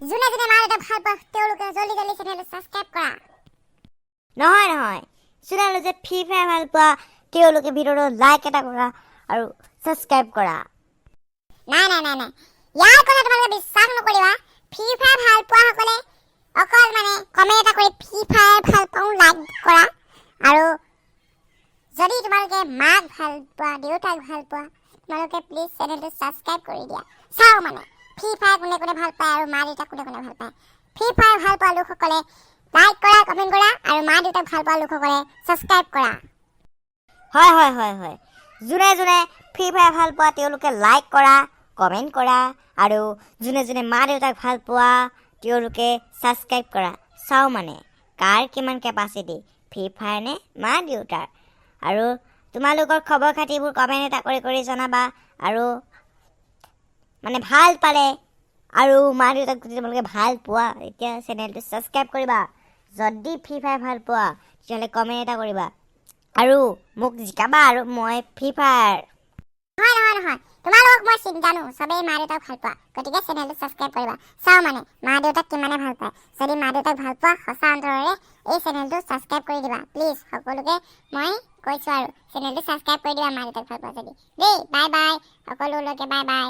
যোনে যোনে মা দেউতাক ভাল পোৱা তেওঁলোকে জলদি জলদি চেনেলটো ছাবস্ক্ৰাইব কৰা। নহয় যোনে যে ফ্ৰী ফায়াৰ ভাল পোৱা তেওঁলোকে ভিডিঅ'টো লাইক এটা কৰা আৰু ছাবস্ক্ৰাইব কৰা। নাই ইয়াৰ কথা তোমালোকে বিশ্বাস নকৰিবা। ফ্ৰী ফায়াৰ ভাল পোৱা সকলে অকল মানে কমেণ্ট এটা কৰি ফ্ৰী ফায়াৰ ভাল পাওঁ লাইক কৰা, আৰু যদি তোমালোকে মাক ভাল পোৱা দেউতাক ভাল পোৱা তোমালোকে প্লিজ চেনেলটো ছাবস্ক্ৰাইব কৰি দিয়া। চাও মানে ফ্ৰী ফায়াৰ কোনে কোনে ভাল পায় আৰু মা দেউতাক কোনে কোনে ভাল পায়। ফ্ৰী ফায়াৰ ভাল পোৱা লোকসকলে লাইক কৰা, কমেণ্ট কৰা, আৰু মা দেউতাক ভাল পোৱা লোকসকলে ছাবস্ক্ৰাইব কৰা। হয় যোনে যোনে ফ্ৰী ফায়াৰ ভাল পোৱা তেওঁলোকে লাইক কৰা, কমেণ্ট কৰা, আৰু যোনে যোনে মা দেউতাক ভাল পোৱা তেওঁলোকে ছাবস্ক্ৰাইব কৰা। চাওঁ মানে কাৰ কিমান কেপাচিটি, ফ্ৰী ফায়াৰ নে মা দেউতাৰ। আৰু তোমালোকৰ খবৰ খাতিবোৰ কমেণ্ট এটা কৰি জনাবা। আৰু মানে ভাল পালে আৰু মা দেউতাক যদি তোমালোকে ভাল পোৱা এতিয়া চেনেলটো ছাবস্ক্ৰাইব কৰিবা। যদি ফ্ৰী ফায়াৰ ভাল পোৱা তেতিয়াহ'লে কমেণ্ট এটা কৰিবা আৰু মোক জিকাবা, আৰু মই ফ্ৰী ফায়াৰ। নহয় তোমালোকক মই চিন্তানো চবেই মা দেউতাক ভাল পোৱা, গতিকে চেনেলটো ছাবস্ক্ৰাইব কৰিবা। চাওঁ মানে মা দেউতাক কিমানে ভাল পায়। যদি মা দেউতাক ভাল পোৱা সঁচা অন্তৰেৰে এই চেনেলটো ছাবস্ক্ৰাইব কৰি দিবা প্লিজ। সকলোকে মই কৈছোঁ আৰু চেনেলটো ছাবস্ক্ৰাইব কৰি দিবা মা দেউতাক ভাল পোৱা যদি দেই। বাই সকলোলৈকে বাই।